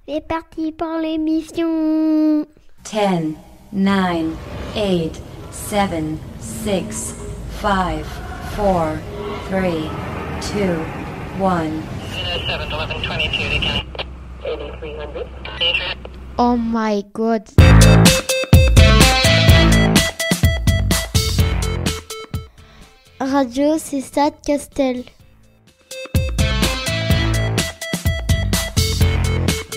C'est parti pour l'émission. 10, 9, 8, 7, 6, 5, 4, 3, 2, 1. 7-11-22, Oh my god. Radio Cessade Castel.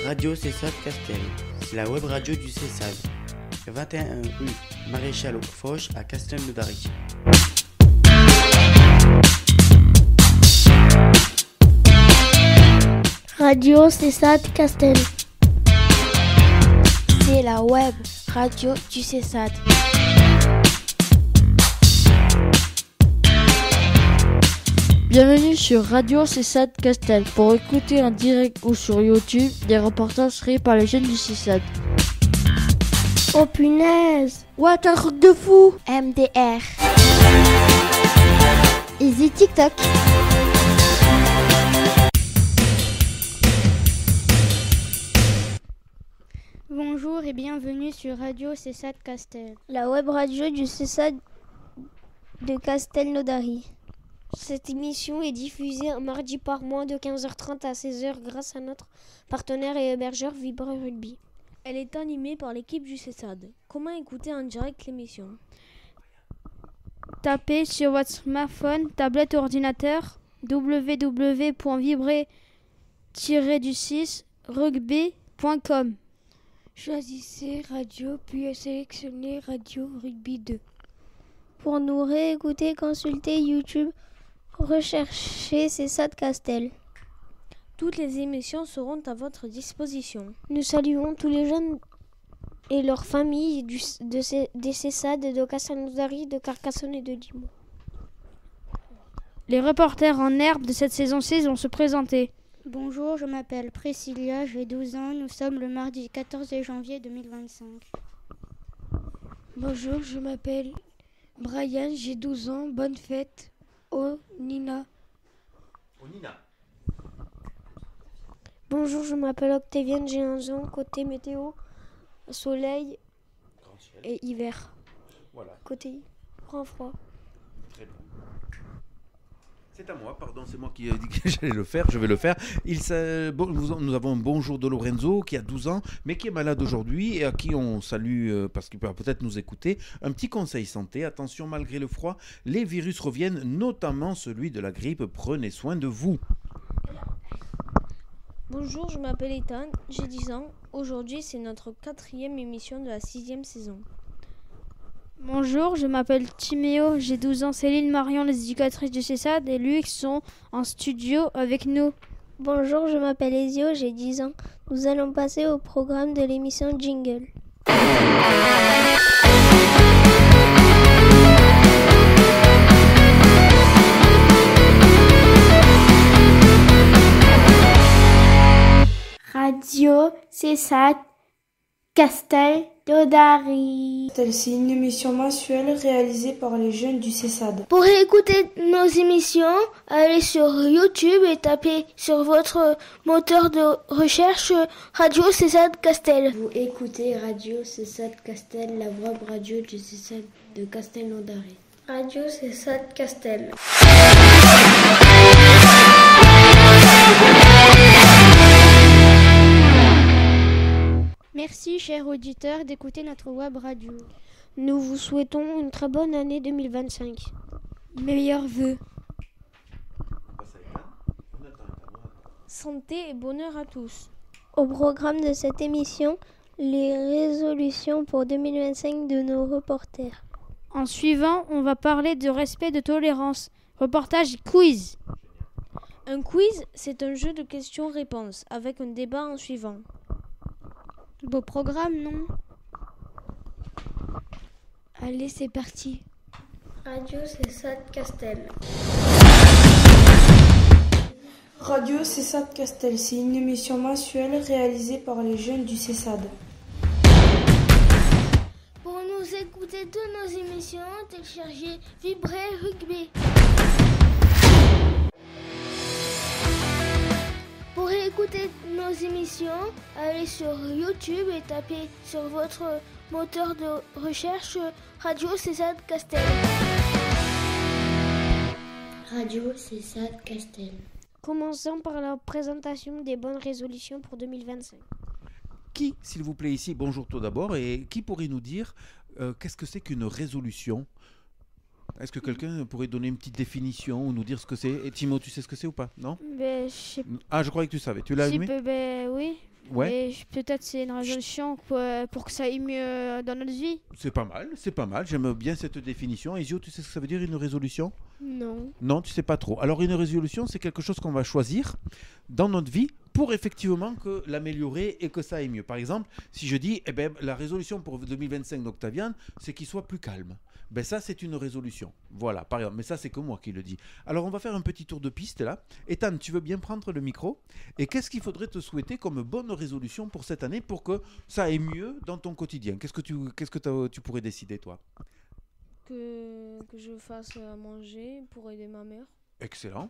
Radio Cessade Castel, c'est la web radio du Cessade. 21 rue Maréchal Foch à Castelnaudary. Radio Cessade Castel. C'est la web radio du Cessade. Bienvenue sur Radio Cessade Castel pour écouter en direct ou sur YouTube des reportages créés par les jeunes du Cessade. Oh punaise. What, un truc de fou! MDR. Easy TikTok. Bonjour et bienvenue sur Radio Cessade Castel, la web radio du Cessade de Castelnaudary. Cette émission est diffusée un mardi par mois de 15h30 à 16h grâce à notre partenaire et hébergeur Vibre Rugby. Elle est animée par l'équipe du Cessade. Comment écouter en direct l'émission? Tapez sur votre smartphone, tablette ou ordinateur www.vibrer-du6rugby.com. Choisissez Radio puis sélectionnez Radio Rugby 2. Pour nous réécouter, consultez YouTube. Recherchez Cessade Castel. Toutes les émissions seront à votre disposition. Nous saluons tous les jeunes et leurs familles des Cessades de Castelnaudary, de Carcassonne et de Limoux. Les reporters en herbe de cette saison 6 vont se présenter. Bonjour, je m'appelle Priscilla, j'ai 12 ans. Nous sommes le mardi 14 janvier 2025. Bonjour, je m'appelle Brian, j'ai 12 ans. Bonne fête. Oh Nina. Bonjour, je m'appelle Octavienne, j'ai 11 ans. Côté météo, soleil et hiver. Voilà. Côté grand froid. Très bien. C'est à moi, pardon, c'est moi qui ai dit que j'allais le faire, je vais le faire. Nous avons un bonjour de Lorenzo qui a 12 ans, mais qui est malade aujourd'hui et à qui on salue, parce qu'il peut peut-être nous écouter, un petit conseil santé. Attention, malgré le froid, les virus reviennent, notamment celui de la grippe. Prenez soin de vous. Bonjour, je m'appelle Ethan, j'ai 10 ans. Aujourd'hui, c'est notre 4e émission de la 6e saison. Bonjour, je m'appelle Timéo, j'ai 12 ans. Céline, Marion, les éducatrices du Cessade et Luc sont en studio avec nous. Bonjour, je m'appelle Ezio, j'ai 10 ans. Nous allons passer au programme de l'émission Jingle. Radio Cessade Castelnaudary. C'est une émission mensuelle réalisée par les jeunes du Cessade. Pour écouter nos émissions, allez sur YouTube et tapez sur votre moteur de recherche Radio Cessade Castel. Vous écoutez Radio Cessade Castel, la web radio du Cessade de Castelnaudary. Radio Cessade Castel. Merci, chers auditeurs, d'écouter notre web radio. Nous vous souhaitons une très bonne année 2025. Meilleurs vœux. Santé et bonheur à tous. Au programme de cette émission, les résolutions pour 2025 de nos reporters. En suivant, on va parler de respect, de tolérance. Reportage quiz. Un quiz, c'est un jeu de questions-réponses avec un débat en suivant. Beau programme, non? Allez, c'est parti. Radio Cessade Castel. Radio Cessade Castel, c'est une émission mensuelle réalisée par les jeunes du Cessade. Pour nous écouter toutes nos émissions, téléchargez Vibrer Rugby. Pour écouter nos émissions, allez sur YouTube et tapez sur votre moteur de recherche Radio César Castel. Radio César Castel. Commençons par la présentation des bonnes résolutions pour 2025. Qui, s'il vous plaît, ici, bonjour tout d'abord, et qui pourrait nous dire qu'est-ce que c'est qu'une résolution ? Est-ce que quelqu'un pourrait donner une petite définition ou nous dire ce que c'est ? Et Timo, tu sais ce que c'est ou pas ? Non ? Ben, je sais Ah, je croyais que tu savais. Tu l'as allumé ? oui. Ouais. Mais peut-être c'est une résolution pour que ça aille mieux dans notre vie. C'est pas mal. J'aime bien cette définition. Ezio, tu sais ce que ça veut dire une résolution ? Non. Non, tu sais pas trop. Alors une résolution, c'est quelque chose qu'on va choisir dans notre vie pour effectivement que l'améliorer et que ça aille mieux. Par exemple, si je dis, la résolution pour 2025 d'Octavian, c'est qu'il soit plus calme. Ben ça, c'est une résolution. Voilà, par exemple. Mais ça, c'est que moi qui le dis. Alors, on va faire un petit tour de piste là. Ethan, tu veux bien prendre le micro ? Et qu'est-ce qu'il faudrait te souhaiter comme bonne résolution pour cette année pour que ça aille mieux dans ton quotidien ? Qu'est-ce que tu pourrais décider, toi ? Que je fasse à manger pour aider ma mère. Excellent,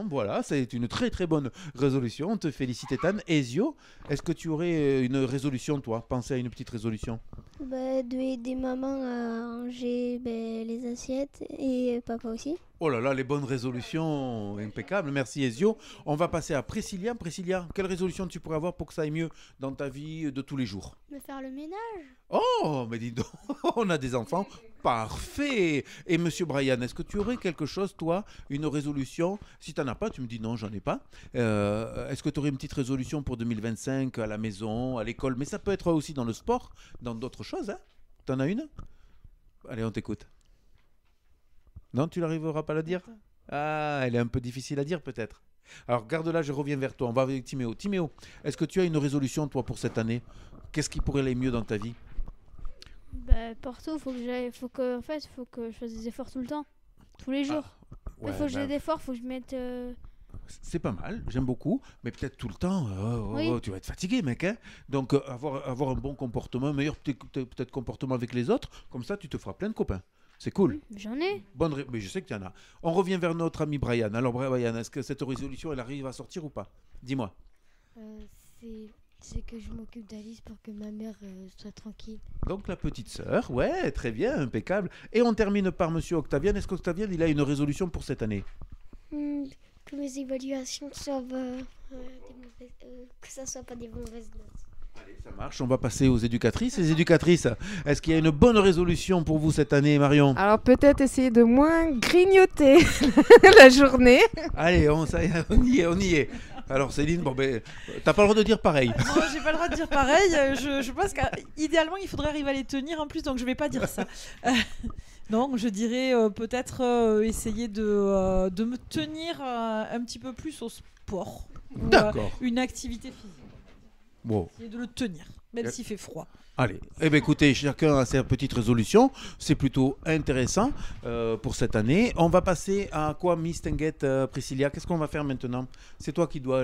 voilà, c'est une très très bonne résolution, on te félicite Ethan. Ezio, est-ce que tu aurais une résolution toi ? Pensez à une petite résolution. De aider maman à ranger les assiettes et papa aussi. Oh là là, les bonnes résolutions, impeccables, merci Ezio. On va passer à Priscilla. Priscilla, quelle résolution tu pourrais avoir pour que ça aille mieux dans ta vie de tous les jours ? Me faire le ménage. Oh, mais dis donc, on a des enfants, parfait. Et Monsieur Brian, est-ce que tu aurais quelque chose, toi, une résolution ? Si tu n'en as pas, tu me dis non, j'en ai pas. Est-ce que tu aurais une petite résolution pour 2025 à la maison, à l'école ? Mais ça peut être aussi dans le sport, dans d'autres choses. Hein ? Tu en as une ? Allez, on t'écoute. Non, tu n'arriveras pas à la dire ? Ah, elle est un peu difficile à dire peut-être. Alors garde-la, je reviens vers toi. On va avec Timéo. Timéo, est-ce que tu as une résolution, toi, pour cette année ? Qu'est-ce qui pourrait aller mieux dans ta vie ? Partout, faut que je fasse des efforts tout le temps, tous les jours. Ouais, faut que j'ai des efforts, faut que je mette. C'est pas mal, j'aime beaucoup, mais peut-être tout le temps, Oui. tu vas être fatigué, mec. Hein. Donc avoir un bon comportement, un meilleur peut-être comportement avec les autres, comme ça tu te feras plein de copains. C'est cool. J'en ai. Mais je sais que tu en as. On revient vers notre ami Brian. Alors Brian, est-ce que cette résolution, elle arrive à sortir ou pas ? Dis-moi. C'est que je m'occupe d'Alice pour que ma mère soit tranquille. Donc la petite sœur, ouais, très bien, impeccable. Et on termine par Monsieur Octavian. Est-ce qu'Octavian, il a une résolution pour cette année ? Que mes évaluations soient que ça soit pas des mauvaises notes. Allez, ça marche. On va passer aux éducatrices. Les éducatrices, est-ce qu'il y a une bonne résolution pour vous cette année, Marion ? Alors peut-être essayer de moins grignoter la journée. Allez, on y est. Alors Céline, t'as pas le droit de dire pareil. Non, j'ai pas le droit de dire pareil. Je pense qu'idéalement, il faudrait arriver à les tenir en plus, donc je vais pas dire ça. Non, je dirais peut-être essayer de me tenir un petit peu plus au sport. D'accord. Une activité physique. Bon. Essayer de le tenir, même s'il fait froid. Allez, écoutez, chacun a sa petite résolution. C'est plutôt intéressant pour cette année. On va passer à quoi, Miss Tenguette, Priscilla ? Qu'est-ce qu'on va faire maintenant ? C'est toi qui dois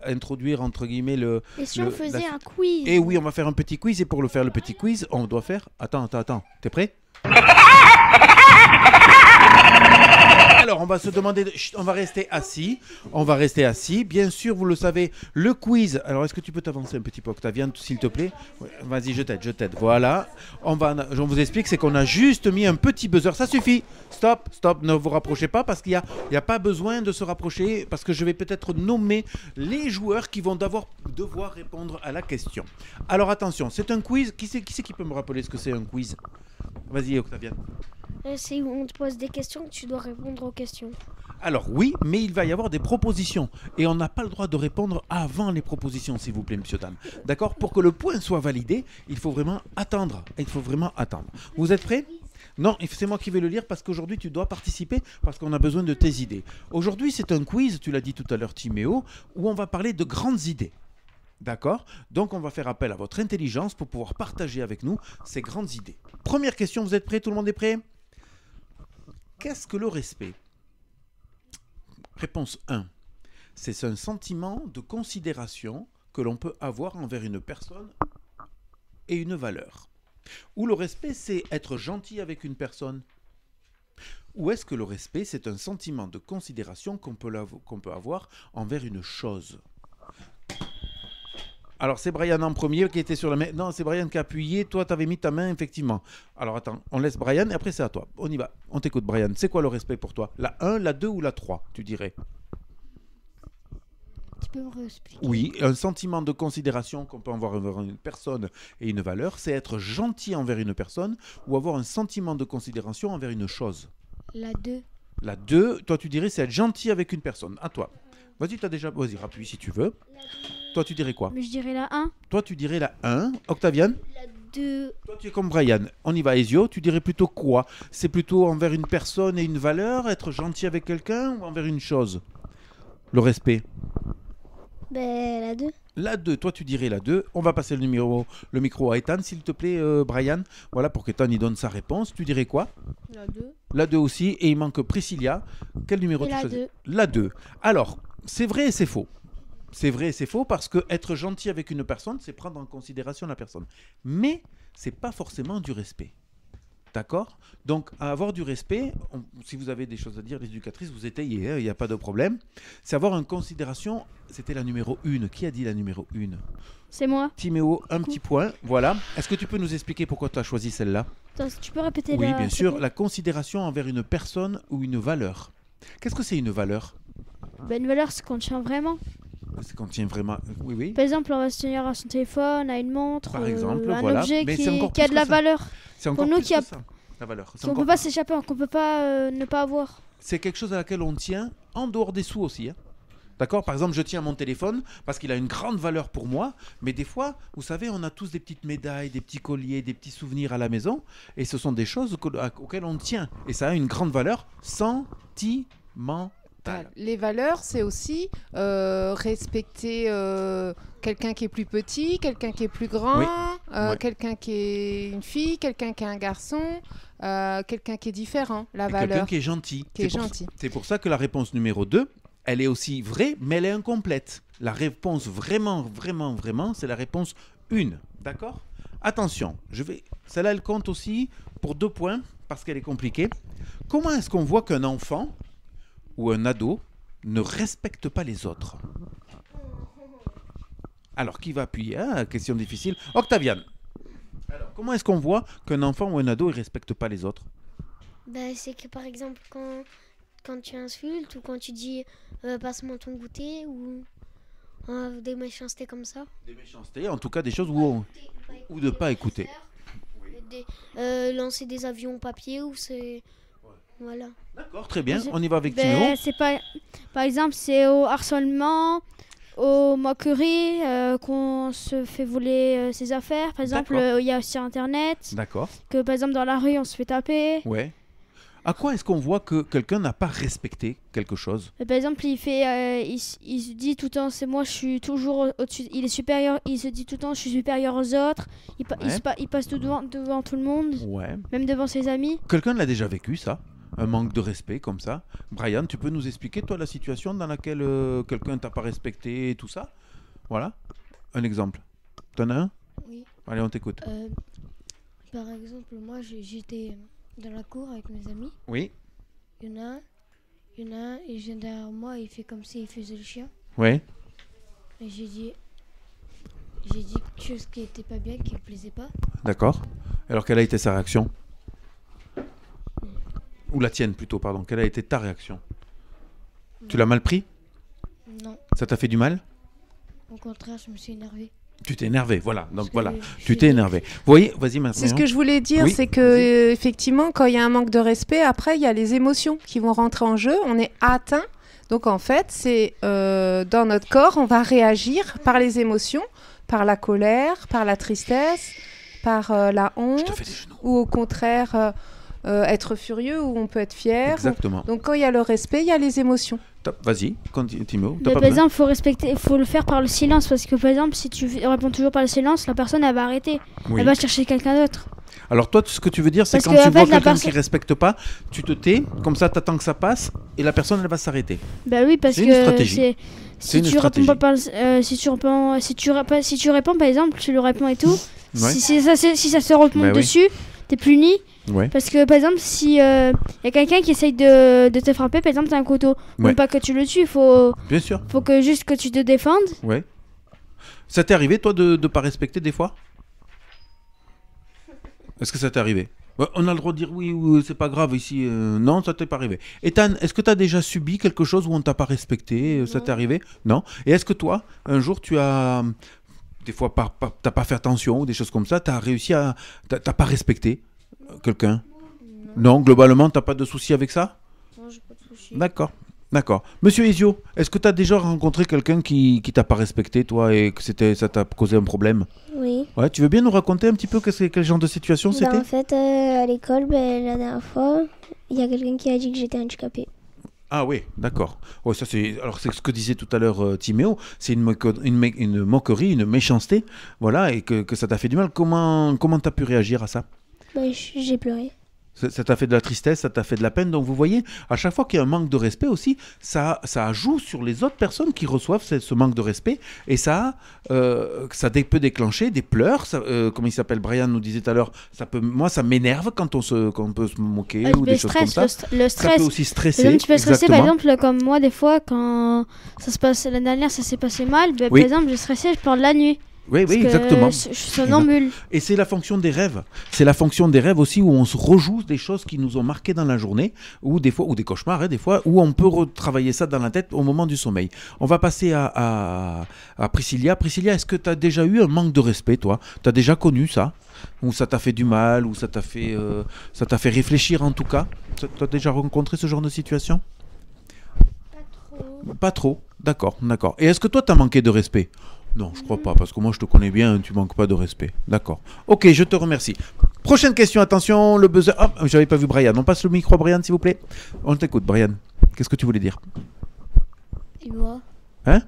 introduire, entre guillemets, Et si on faisait un quiz ? Et oui, on va faire un petit quiz. Et pour le faire, le petit quiz, on doit faire... Attends. T'es prêt ? Alors, on va se demander... on va rester assis. Bien sûr, vous le savez, le quiz... Alors, est-ce que tu peux t'avancer un petit peu, Octavian, s'il te plaît ? Ouais, vas-y, je t'aide. Voilà. Je vous explique, c'est qu'on a juste mis un petit buzzer. Ça suffit. Stop. Ne vous rapprochez pas parce qu'il n'y a pas besoin de se rapprocher parce que je vais peut-être nommer les joueurs qui vont devoir répondre à la question. Alors, attention, c'est un quiz. Qui c'est qui peut me rappeler ce que c'est un quiz ? Vas-y, Octavian. C'est où on te pose des questions que tu dois répondre aux questions. Alors oui, mais il va y avoir des propositions. Et on n'a pas le droit de répondre avant les propositions, s'il vous plaît, monsieur, dame. D'accord ? Pour que le point soit validé, il faut vraiment attendre. Vous êtes prêts ? Non, c'est moi qui vais le lire parce qu'aujourd'hui, tu dois participer parce qu'on a besoin de tes idées. Aujourd'hui, c'est un quiz, tu l'as dit tout à l'heure, Timéo, où on va parler de grandes idées. D'accord ? Donc, on va faire appel à votre intelligence pour pouvoir partager avec nous ces grandes idées. Première question, vous êtes prêts ? Tout le monde est prêt ? Qu'est-ce que le respect ? Réponse 1. C'est un sentiment de considération que l'on peut avoir envers une personne et une valeur. Ou le respect, c'est être gentil avec une personne. Ou est-ce que le respect, c'est un sentiment de considération qu'on peut avoir envers une chose? Alors, c'est Brian en premier qui était sur la main. Non, c'est Brian qui a appuyé. Toi, tu avais mis ta main, effectivement. Alors, attends, on laisse Brian et après, c'est à toi. On y va. On t'écoute, Brian. C'est quoi le respect pour toi? La 1, la 2 ou la 3, tu dirais? Tu peux me réexpliquer? Oui, un sentiment de considération qu'on peut avoir envers une personne et une valeur, c'est être gentil envers une personne ou avoir un sentiment de considération envers une chose. La 2. La 2, toi, tu dirais c'est être gentil avec une personne. À toi. Vas-y, vas-y, rappuie si tu veux. Toi, tu dirais quoi? Mais je dirais la 1. Toi, tu dirais la 1. Octavian? La 2. Toi, tu es comme Brian. On y va, Ezio. Tu dirais plutôt quoi? C'est plutôt envers une personne et une valeur, être gentil avec quelqu'un ou envers une chose? Le respect. La 2. La 2, toi tu dirais la 2. On va passer le micro à Ethan, s'il te plaît, Brian. Voilà, pour qu'Ethan y donne sa réponse. Tu dirais quoi? La 2. La 2 aussi. Et il manque Priscilla. Quel numéro tu choisis? La 2. Alors, c'est vrai et c'est faux. C'est vrai et c'est faux parce que être gentil avec une personne, c'est prendre en considération la personne. Mais c'est pas forcément du respect. D'accord? Donc, à avoir du respect, si vous avez des choses à dire, les éducatrices, vous étayez, il n'y a pas de problème. C'est avoir une considération. C'était la numéro 1. Qui a dit la numéro 1? C'est moi. Timéo, un petit point. Voilà. Est-ce que tu peux nous expliquer pourquoi tu as choisi celle-là? Attends, tu peux répéter? Oui, bien sûr. La considération envers une personne ou une valeur. Qu'est-ce que c'est une valeur? Une valeur, c'est qu'on tient vraiment. C'est qu'on tient vraiment. Oui, oui. Par exemple, on va se tenir à son téléphone, à une montre, par exemple, un voilà. objet mais qui a de la valeur. C'est encore plus que ça, la valeur. Qu'on ne peut pas s'échapper, qu'on ne peut pas ne pas avoir. C'est quelque chose à laquelle on tient en dehors des sous aussi. Hein. D'accord? Par exemple, je tiens mon téléphone parce qu'il a une grande valeur pour moi. Mais des fois, vous savez, on a tous des petites médailles, des petits colliers, des petits souvenirs à la maison. Et ce sont des choses auxquelles on tient. Et ça a une grande valeur sentimentale. Les valeurs, c'est aussi respecter quelqu'un qui est plus petit, quelqu'un qui est plus grand, quelqu'un qui est une fille, quelqu'un qui est un garçon, quelqu'un qui est différent. La valeur. Quelqu'un qui est gentil. C'est pour ça que la réponse numéro 2, elle est aussi vraie, mais elle est incomplète. La réponse vraiment, c'est la réponse 1. D'accord? Attention, celle-là, elle compte aussi pour 2 points, parce qu'elle est compliquée. Comment est-ce qu'on voit qu'un enfant ou un ado ne respecte pas les autres? Alors, qui va appuyer? Question difficile. Octavian. Alors, comment est-ce qu'on voit qu'un enfant ou un ado ne respecte pas les autres? C'est que, par exemple, quand tu insultes ou quand tu dis passe-moi ton goûter ou des méchancetés comme ça. Des méchancetés, en tout cas des choses ou de ne pas écouter. Lancer des avions au papier ou c'est... Voilà. D'accord, très bien. On y va avec Tino. Par exemple, c'est au harcèlement, aux moqueries, qu'on se fait voler ses affaires. Par exemple, il y a aussi Internet. D'accord. Que par exemple, dans la rue, on se fait taper. Ouais. À quoi est-ce qu'on voit que quelqu'un n'a pas respecté quelque chose? Par exemple, il se dit tout le temps, c'est moi, je suis toujours au-dessus. Il est supérieur. Il se dit tout le temps, je suis supérieur aux autres. Il passe tout devant tout le monde. Ouais. Même devant ses amis. Quelqu'un l'a déjà vécu, ça? Un manque de respect comme ça. Brian, tu peux nous expliquer, toi, la situation dans laquelle quelqu'un t'a pas respecté et tout ça? Voilà. Un exemple. T'en as un? Oui. Allez, on t'écoute. Par exemple, moi, j'étais dans la cour avec mes amis. Oui. Il y en a un, il vient derrière moi, il fait comme s'il faisait le chien. Oui. Et j'ai dit quelque chose qui était pas bien, qui me plaisait pas. D'accord. Alors, quelle a été sa réaction? Ou la tienne plutôt, pardon. Quelle a été ta réaction? Tu l'as mal pris? Non. Ça t'a fait du mal? Au contraire, je me suis énervée. Tu t'es énervé, voilà. Donc voilà, tu t'es énervé. Vous voyez, vas-y maintenant. C'est ce que je voulais dire, oui, c'est que effectivement, quand il y a un manque de respect, après il y a les émotions qui vont rentrer en jeu. On est atteint. Donc en fait, c'est dans notre corps, on va réagir par les émotions, par la colère, par la tristesse, par la honte, ou au contraire. Être furieux ou on peut être fier. Exactement. Donc quand il y a le respect, il y a les émotions. Vas-y, Timo. Par exemple, il faut le faire par le silence parce que par exemple, si tu réponds toujours par le silence, la personne elle va arrêter. Oui. Elle va chercher quelqu'un d'autre. Alors toi, ce que tu veux dire, c'est quand tu vois quelqu'un qui respecte pas, tu te tais, comme ça tu attends que ça passe et la personne elle va s'arrêter. Bah oui, parce que si tu réponds si tu réponds par exemple, tu le réponds et tout. Ouais. Si ça se remonte dessus. t'es puni. Ouais. Parce que, par exemple, si y a quelqu'un qui essaye de te frapper, par exemple, t'as un couteau. Ouais. Non pas que tu le tues, faut que juste que tu te défendes. Ouais. Ça t'est arrivé, toi, de ne pas respecter des fois? Est-ce que ça t'est arrivé? Ouais, on a le droit de dire oui, c'est pas grave ici. Non, ça t'est pas arrivé. Ethan, est-ce que tu as déjà subi quelque chose où on t'a pas respecté? Ça t'est arrivé? Non. Et est-ce que toi, un jour, tu as... Des fois, t'as pas fait attention ou des choses comme ça, t'as réussi à... T'as pas respecté quelqu'un? Non, globalement, t'as pas de souci avec ça? Non, j'ai pas de souci. D'accord. D'accord. Monsieur Ezio, est-ce que tu as déjà rencontré quelqu'un qui t'a pas respecté, toi, et que ça t'a causé un problème? Oui. Ouais, tu veux bien nous raconter un petit peu quel genre de situation c'était? En fait, à l'école, la dernière fois, il y a quelqu'un qui a dit que j'étais handicapé. Ah oui, d'accord. Ouais, ça alors c'est ce que disait tout à l'heure Timéo, c'est une moquerie, une méchanceté, voilà, et que ça t'a fait du mal. Comment t'as pu réagir à ça? J'ai pleuré. Ça t'a fait de la tristesse, ça t'a fait de la peine. Donc vous voyez, à chaque fois qu'il y a un manque de respect aussi, ça joue sur les autres personnes qui reçoivent ce manque de respect. Et ça peut déclencher des pleurs. Comment il s'appelle, Brian nous disait tout à l'heure, moi ça m'énerve quand on peut se moquer ou des choses comme ça. Le stress. Ça peut aussi stresser. Exemple, tu peux stresser, exactement. par exemple, comme moi, des fois, quand ça se passe, l'année dernière, ça s'est passé mal. Oui. Par exemple, j'ai stressé, je pleure de la nuit. Oui, exactement. Je suis somnambule. Et c'est la fonction des rêves. C'est la fonction des rêves aussi où on se rejoue des choses qui nous ont marquées dans la journée, ou des cauchemars, des fois, où on peut retravailler ça dans la tête au moment du sommeil. On va passer à Priscilla. Priscilla, est-ce que tu as déjà eu un manque de respect, toi? Tu as déjà connu ça? Ou ça t'a fait du mal? Ou ça t'a fait réfléchir en tout cas? Tu as déjà rencontré ce genre de situation? Pas trop. D'accord. Et est-ce que toi, tu as manqué de respect? Non, je crois pas, parce que moi je te connais bien, tu manques pas de respect. D'accord. Ok, je te remercie. Prochaine question, attention, le buzzer. Ah, j'avais pas vu Brian. On passe le micro à Brian, s'il vous plaît. On t'écoute, Brian. Qu'est-ce que tu voulais dire? Dis-moi. Hein?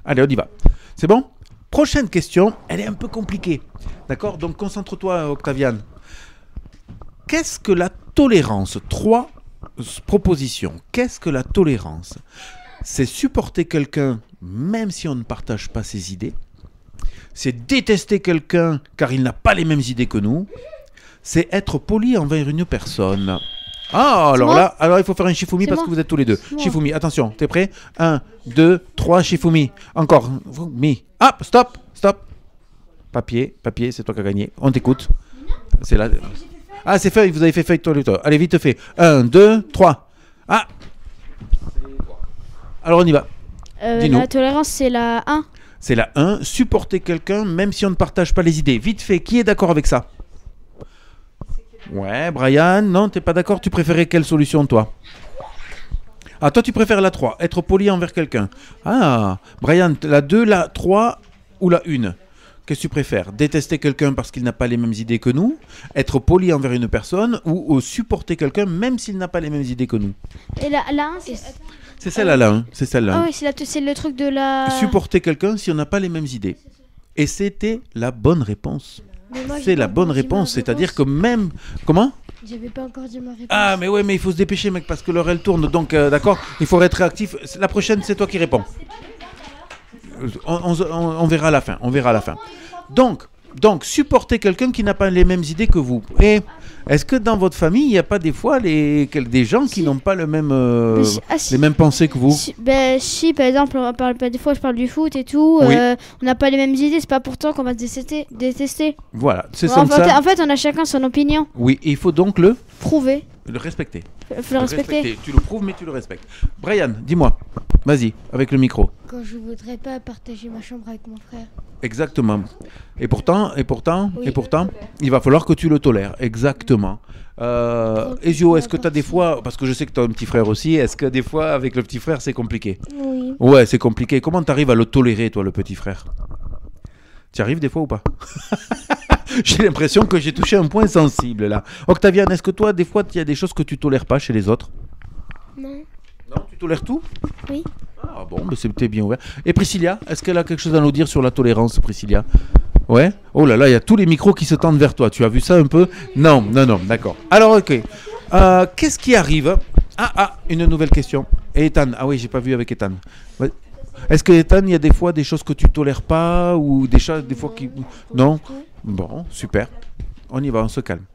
Allez, on y va. C'est bon? Prochaine question, elle est un peu compliquée. D'accord? Donc concentre-toi, Octavian. Qu'est-ce que la tolérance? 3 propositions. Qu'est-ce que la tolérance? C'est supporter quelqu'un même si on ne partage pas ses idées. C'est détester quelqu'un car il n'a pas les mêmes idées que nous. C'est être poli envers une personne. Ah, alors il faut faire un Shifumi parce que vous êtes tous les deux. Shifumi, attention, t'es prêt? 1, 2, 3, Shifumi. Encore. Mi. Ah, stop. Papier, c'est toi qui as gagné. On t'écoute. C'est là. Ah, c'est feuille, vous avez fait feuille toi. Allez, vite fait. 1, 2, 3. Ah. Alors on y va. La tolérance, c'est la 1. C'est la 1. Supporter quelqu'un même si on ne partage pas les idées. Vite fait, qui est d'accord avec ça? Ouais, Brian, non, t'es pas d'accord? Tu préférais quelle solution, toi? Ah, toi, tu préfères la 3, être poli envers quelqu'un. Ah, Brian, la 2, la 3 ou la 1? Qu'est-ce que tu préfères? Détester quelqu'un parce qu'il n'a pas les mêmes idées que nous? Être poli envers une personne? Ou supporter quelqu'un même s'il n'a pas les mêmes idées que nous? Et la 1, c'est... C'est celle-là, hein. C'est celle-là. Ah oui, c'est le truc de la... Supporter quelqu'un si on n'a pas les mêmes idées. Et c'était la bonne réponse. C'est la bonne réponse, c'est-à-dire que même... Comment? J'avais pas encore dit ma réponse. Ah, mais ouais, mais il faut se dépêcher, mec, parce que l'heure, elle tourne. Donc, d'accord, il faut être réactif. La prochaine, c'est toi qui réponds. On verra à la fin. Donc, supporter quelqu'un qui n'a pas les mêmes idées que vous. Et est-ce que dans votre famille, il n'y a pas des fois des gens qui n'ont pas les mêmes pensées que vous? Si, par exemple, des fois je parle du foot et tout, oui. On n'a pas les mêmes idées, c'est pas pourtant qu'on va se détester. Voilà, c'est ça. En fait, on a chacun son opinion. Oui, il faut donc le prouver. Le respecter. Faut le respecter. Tu le prouves, mais tu le respectes. Brian, dis-moi. Vas-y, avec le micro. Quand je voudrais pas partager ma chambre avec mon frère. Exactement. Et pourtant, il va falloir que tu le tolères. Exactement. Ezio, est-ce que tu as des fois, parce que je sais que tu as un petit frère aussi, est-ce que des fois, avec le petit frère, c'est compliqué? Oui. Ouais, c'est compliqué. Comment tu arrives à le tolérer, toi, le petit frère? Tu arrives des fois ou pas? J'ai l'impression que j'ai touché un point sensible, là. Octavian, est-ce que toi, des fois, il y a des choses que tu tolères pas chez les autres? Non. Non, tu tolères tout? Oui. Ah bon, mais c'était bien ouvert. Et Priscilla, est-ce qu'elle a quelque chose à nous dire sur la tolérance, Priscilla? Ouais? Oh là là, il y a tous les micros qui se tendent vers toi. Tu as vu ça un peu? Non, d'accord. Alors, ok. Qu'est-ce qui arrive? Une nouvelle question. Et Ethan? Ah oui, j'ai pas vu avec Ethan. Ouais. Est-ce que Ethan, il y a des fois des choses que tu tolères pas ou des choses, des fois qui... Non? Bon, super. On y va, on se calme.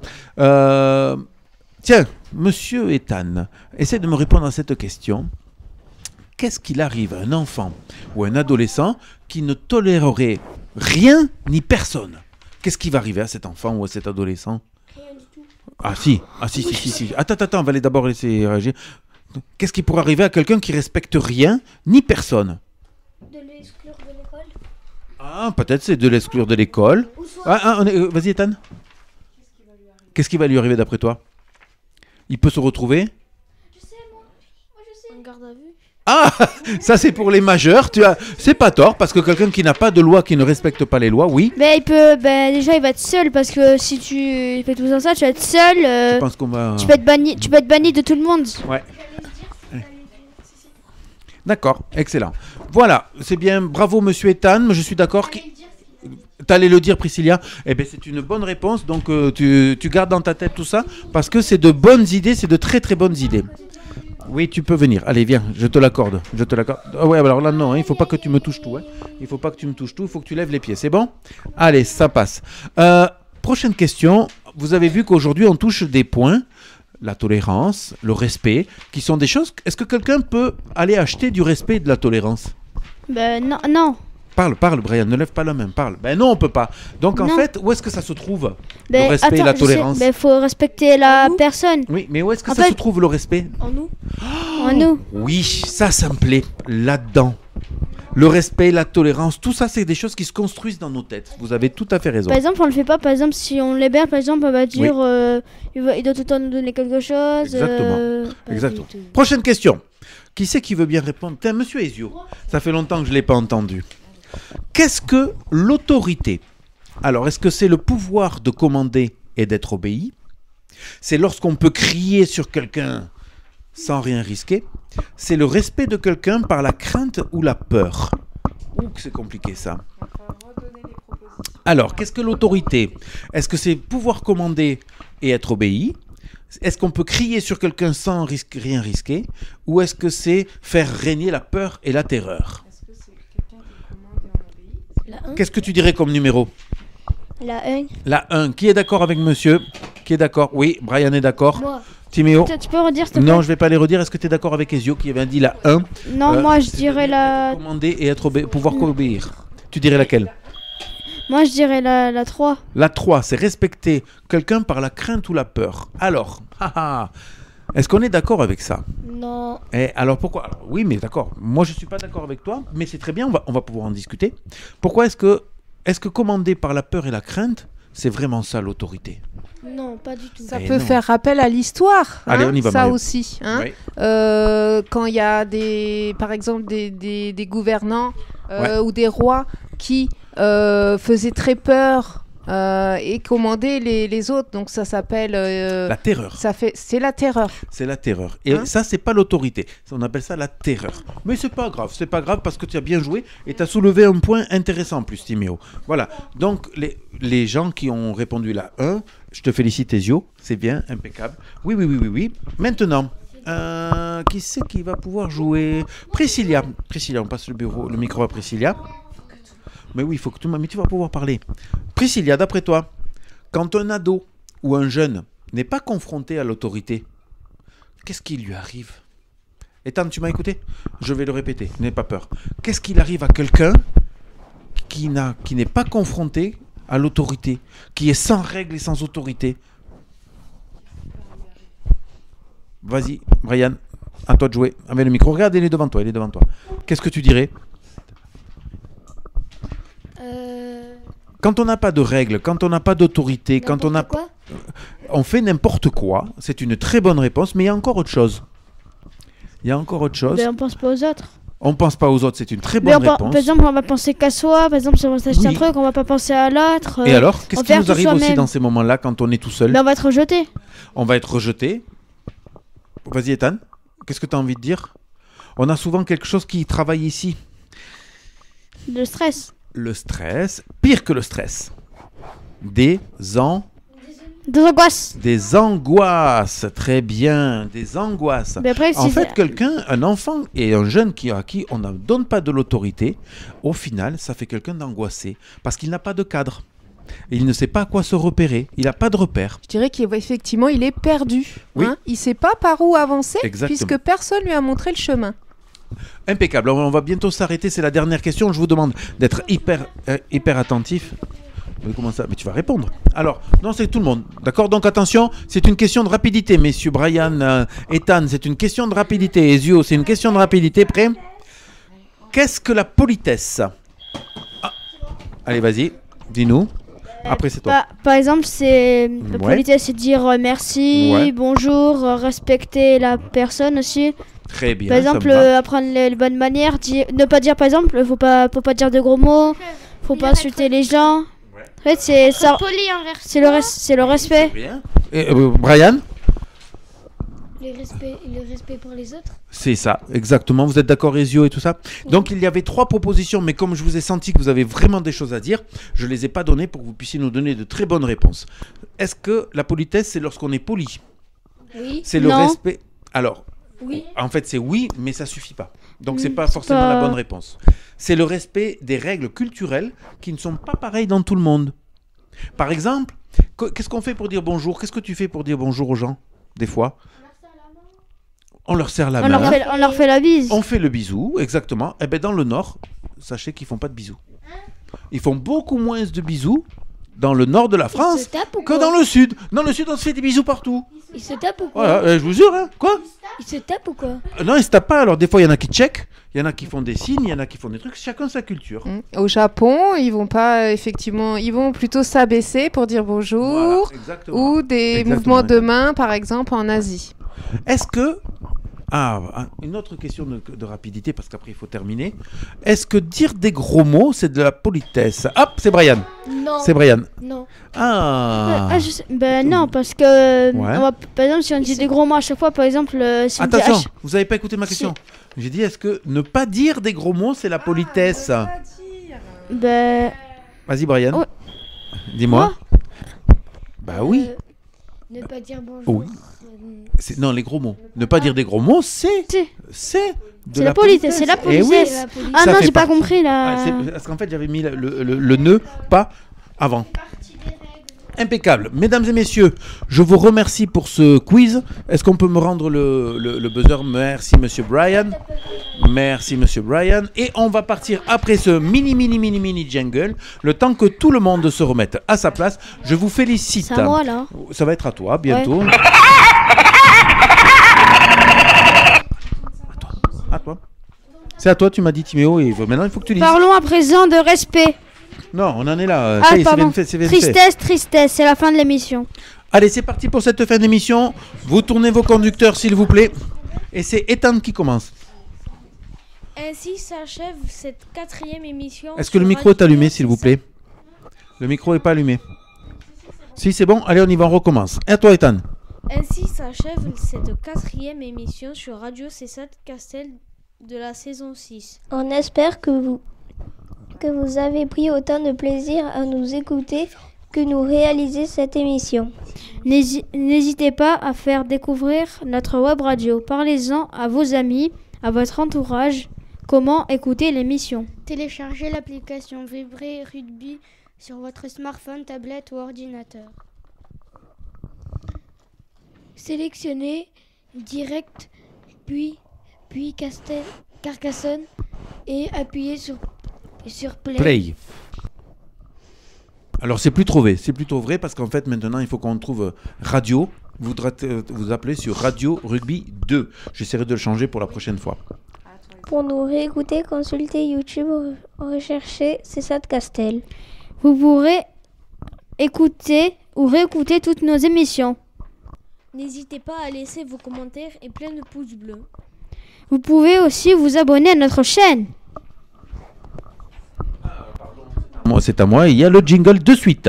Tiens, monsieur Ethan, essaie de me répondre à cette question. Qu'est-ce qu'il arrive à un enfant ou un adolescent qui ne tolérerait rien ni personne? Qu'est-ce qui va arriver à cet enfant ou à cet adolescent? Rien du tout. Ah si. Attends, on va d'abord laisser réagir. Qu'est-ce qui pourrait arriver à quelqu'un qui respecte rien ni personne? De l'exclure de l'école. Ah, peut-être c'est de l'exclure de l'école. Vas-y, Ethan. Qu'est-ce qui va lui arriver d'après toi? Il peut se retrouver? Je sais, moi je sais. En garde à vue. Ah, ça c'est pour les majeurs. C'est pas tort parce que quelqu'un qui n'a pas de loi, qui ne respecte pas les lois, oui. Mais déjà il va être seul parce que si tu fais tout ça, tu vas être seul. Je pense qu'on va. Tu peux être banni de tout le monde. Ouais. D'accord, excellent. Voilà, c'est bien. Bravo, monsieur Ethan. Je suis d'accord. T'allais le dire, Priscilla. Eh bien, c'est une bonne réponse. Donc, tu gardes dans ta tête tout ça parce que c'est de bonnes idées, c'est de très très bonnes idées. Oui, tu peux venir. Allez, viens, je te l'accorde. Ah ouais, alors là, non, il ne faut pas que tu me touches tout. Il ne faut pas que tu me touches tout, il faut que tu lèves les pieds. C'est bon? Allez, ça passe. Prochaine question. Vous avez vu qu'aujourd'hui, on touche des points. La tolérance, le respect, qui sont des choses... Est-ce que quelqu'un peut aller acheter du respect et de la tolérance? Non. Parle, Brian, ne lève pas la main, parle. Ben non, on peut pas. Donc en fait, où est-ce que ça se trouve, le respect et la tolérance? Il faut respecter la personne. Oui, mais où est-ce que ça se trouve, le respect? En nous. En nous. Oui, ça me plaît, là-dedans. Le respect, la tolérance, tout ça, c'est des choses qui se construisent dans nos têtes. Vous avez tout à fait raison. Par exemple, on le fait pas. Par exemple, si on l'héberge, par exemple, on va dire il doit tout le temps nous donner quelque chose. Exactement. Prochaine question. Qui c'est qui veut bien répondre? Tiens, monsieur Ezio, ça fait longtemps que je ne l'ai pas entendu. Qu'est-ce que l'autorité? Alors, est-ce que c'est le pouvoir de commander et d'être obéi? C'est lorsqu'on peut crier sur quelqu'un sans rien risquer? C'est le respect de quelqu'un par la crainte ou la peur? Ouh, que c'est compliqué ça. Alors, qu'est-ce que l'autorité? Est-ce que c'est pouvoir commander et être obéi? Est-ce qu'on peut crier sur quelqu'un sans rien risquer? Ou est-ce que c'est faire régner la peur et la terreur? Qu'est-ce que tu dirais comme numéro? La 1. La 1. Qui est d'accord avec monsieur? Qui est d'accord? Oui, Brian est d'accord. Moi. Timéo? Tu peux redire, s'il te plaît? Non, je ne vais pas les redire. Est-ce que tu es d'accord avec Ezio qui avait dit la 1? Non, moi je dirais la... Commander et pouvoir obéir. Tu dirais laquelle? Moi je dirais la 3. La 3, c'est respecter quelqu'un par la crainte ou la peur. Alors, est-ce qu'on est d'accord avec ça? Non. Alors pourquoi? Alors, oui, mais d'accord. Moi, je ne suis pas d'accord avec toi, mais c'est très bien, on va pouvoir en discuter. Pourquoi est-ce que commander par la peur et la crainte, c'est vraiment ça l'autorité? Non, pas du tout. Ça peut faire rappel à l'histoire. Allez, on y va, ça Mario. aussi. Oui. Quand il y a par exemple des gouvernants ou des rois qui faisaient très peur et commander les autres. Donc ça s'appelle... la terreur. C'est la terreur. C'est la terreur. Et ça, c'est pas l'autorité. On appelle ça la terreur. Mais c'est pas grave. C'est pas grave parce que tu as bien joué et tu as soulevé un point intéressant en plus, Timéo. Voilà. Donc, les gens qui ont répondu la 1, je te félicite, Ezio. C'est bien, impeccable. Oui. Maintenant, qui c'est qui va pouvoir jouer? Priscilla, on passe le micro à Priscilla. Mais oui, il faut que mais tu vas pouvoir parler. Priscilla, d'après toi, quand un ado ou un jeune n'est pas confronté à l'autorité, qu'est-ce qui lui arrive? Ethan, tu m'as écouté? Je vais le répéter, n'aie pas peur. Qu'est-ce qu'il arrive à quelqu'un qui n'est pas confronté à l'autorité, qui est sans règles et sans autorité? Vas-y, Brian, à toi de jouer. Avec le micro, regarde, il est devant toi. Qu'est-ce que tu dirais? Quand on n'a pas de règles, quand on n'a pas d'autorité, quand on a... On fait n'importe quoi, c'est une très bonne réponse, mais il y a encore autre chose. Mais on pense pas aux autres. On pense pas aux autres, c'est une très bonne réponse. Par exemple, on va penser qu'à soi, par exemple, si on va s'acheter un truc, on va pas penser à l'autre. Et alors, qu'est-ce qui nous arrive aussi dans ces moments-là, quand on est tout seul? On va être rejeté. On va être rejeté. Vas-y, Ethan, qu'est-ce que tu as envie de dire? On a souvent quelque chose qui travaille ici. Le stress. Le stress, pire que le stress. Des angoisses. Des angoisses, très bien, des angoisses. Après, en fait, un enfant et un jeune à qui on ne donne pas de l'autorité, au final, ça fait quelqu'un d'angoissé parce qu'il n'a pas de cadre. Il ne sait pas à quoi se repérer. Il n'a pas de repère. Je dirais qu'effectivement, il est perdu. Oui. Il ne sait pas par où avancer, Exactement. puisque personne lui a montré le chemin. Impeccable. On va bientôt s'arrêter. C'est la dernière question. Je vous demande d'être hyper attentif. Mais comment ça? Mais tu vas répondre. Alors, non, c'est tout le monde. D'accord? Donc attention, c'est une question de rapidité. Messieurs Brian, Ethan, c'est une question de rapidité. Ezio, c'est une question de rapidité. Prêt? Qu'est-ce que la politesse? Allez, vas-y. Dis-nous. Après, c'est toi. Par exemple, la politesse, c'est dire merci, bonjour, respecter la personne aussi. Très bien. Par exemple, apprendre les bonnes manières, ne pas dire, par exemple, faut pas dire de gros mots, faut pas insulter les gens. En fait, c'est ça. C'est le respect. Bien. Et, Brian? Le respect pour les autres. C'est ça, exactement. Vous êtes d'accord, Ezio et tout ça? Donc, il y avait 3 propositions, mais comme je vous ai senti que vous avez vraiment des choses à dire, je ne les ai pas données pour que vous puissiez nous donner de très bonnes réponses. Est-ce que la politesse, c'est lorsqu'on est poli? Oui. C'est le respect. Alors, oui. En fait, c'est oui, mais ça suffit pas. Donc, c'est pas forcément la bonne réponse. C'est le respect des règles culturelles qui ne sont pas pareilles dans tout le monde. Par exemple, qu'est-ce qu'on fait pour dire bonjour? Qu'est-ce que tu fais pour dire bonjour aux gens, des fois? On leur serre la main. On leur fait la bise. On fait le bisou, exactement. Et bien, dans le Nord, sachez qu'ils font pas de bisous. Ils font beaucoup moins de bisous dans le Nord de la France que dans le Sud. Dans le Sud, on se fait des bisous partout. Ils se tapent ou quoi? Voilà, je vous jure, hein. Quoi? Ils se tapent ou quoi? Non, ils se tapent pas. Alors, des fois, il y en a qui checkent, il y en a qui font des signes, il y en a qui font des trucs. Chacun sa culture. Au Japon, ils vont pas effectivement, ils vont plutôt s'abaisser pour dire bonjour, ou des mouvements de main, par exemple, en Asie. Est-ce que une autre question de rapidité, parce qu'après il faut terminer. Est-ce que dire des gros mots, c'est de la politesse? Hop, c'est Brian. Non. C'est Brian. Non. Non, parce que par exemple, si on dit des gros mots à chaque fois, par exemple, si attention, on dit vous n'avez pas écouté ma question. J'ai dit, est-ce que ne pas dire des gros mots, c'est la politesse? Vas-y, Brian. Dis-moi. Bah oui. Ne pas dire bonjour. Oui. Non, les gros mots. Ne pas dire des gros mots, c'est la politesse. C'est la politesse. Ah non, j'ai pas compris là. Parce qu'en fait, j'avais mis le ne pas avant. Impeccable. Mesdames et messieurs, je vous remercie pour ce quiz. Est-ce qu'on peut me rendre le buzzer? Merci, monsieur Brian. Merci, monsieur Brian. Et on va partir après ce mini jingle, le temps que tout le monde se remette à sa place. Je vous félicite. C'est à moi, là. Ça va être à toi, bientôt. Ouais. À toi. C'est à toi, tu m'as dit, Timéo, et maintenant il faut que tu lises. Parlons à présent de respect. Non, on en est là. Ça y est, pardon. C'est bien fait. Tristesse, c'est la fin de l'émission. Allez, c'est parti pour cette fin d'émission. Vous tournez vos conducteurs, s'il vous plaît. Et c'est Ethan qui commence. Ainsi s'achève cette 4e émission. Est-ce que le micro est allumé, s'il vous plaît? Le micro n'est pas allumé. Si, c'est bon. Allez, on y va, on recommence. Et à toi, Ethan. Ainsi s'achève cette 4e émission sur Radio C7 Castel de la saison 6. On espère que vous avez pris autant de plaisir à nous écouter que nous réaliser cette émission. N'hésitez pas à faire découvrir notre web radio. Parlez-en à vos amis, à votre entourage. Comment écouter l'émission? Téléchargez l'application Vibré Rugby sur votre smartphone, tablette ou ordinateur. Sélectionnez direct, puis Carcassonne et appuyez sur Play. Alors c'est plutôt vrai parce qu'en fait maintenant il faut qu'on trouve radio. Vous appelez sur Radio Rugby 2. J'essaierai de le changer pour la prochaine fois. Pour nous réécouter, consultez YouTube, recherchez C7 Castel. Vous pourrez écouter ou réécouter toutes nos émissions. N'hésitez pas à laisser vos commentaires et plein de pouces bleus. Vous pouvez aussi vous abonner à notre chaîne. C'est à moi, il y a le jingle de suite.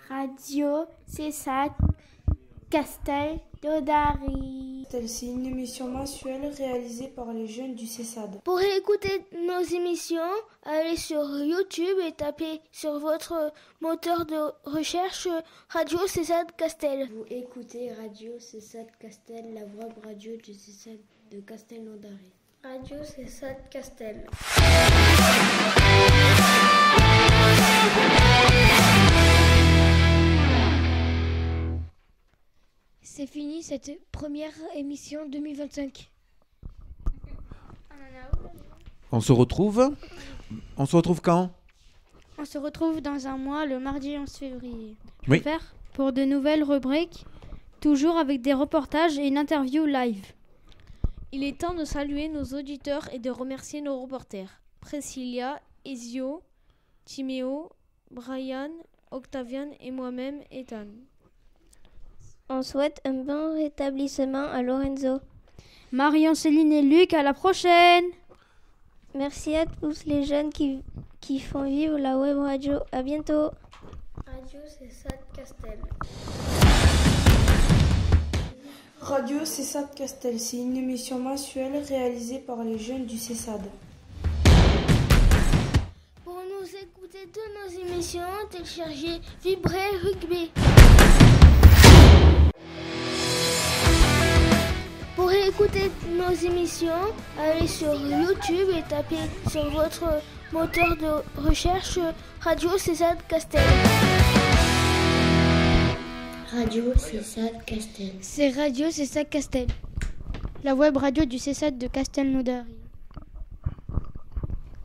Radio C7 Castel Lodari. C'est une émission mensuelle réalisée par les jeunes du CESAD. Pour écouter nos émissions, allez sur YouTube et tapez sur votre moteur de recherche Radio CESAD Castel. Vous écoutez Radio CESAD Castel, la web radio du CESAD de Castelnaudary. Radio CESAD Castel. C'est fini cette première émission 2025. On se retrouve quand? On se retrouve dans un mois, le mardi 11 février. Oui. Pour de nouvelles rubriques, toujours avec des reportages et une interview live. Il est temps de saluer nos auditeurs et de remercier nos reporters. Priscilla, Ezio, Timéo, Brian, Octavian et moi-même, Ethan. On souhaite un bon rétablissement à Lorenzo. Marion, Céline et Luc, à la prochaine. Merci à tous les jeunes qui font vivre la web radio. À bientôt. Radio CESAD Castel. Radio CESAD Castel, c'est une émission mensuelle réalisée par les jeunes du CESAD. Pour nous écouter toutes nos émissions, téléchargez Vibrer Rugby. Pour écouter nos émissions, allez sur YouTube et tapez sur votre moteur de recherche Radio CESAD Castel. Radio CESAD Castel. C'est Radio CESAD Castel, la web radio du CESAD de Castelnaudary.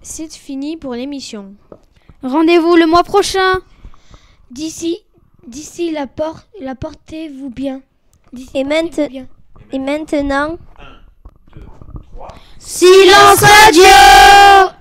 C'est fini pour l'émission. Rendez-vous le mois prochain. D'ici portez-vous bien. Et maintenant, 1, 2, 3. Silence radio!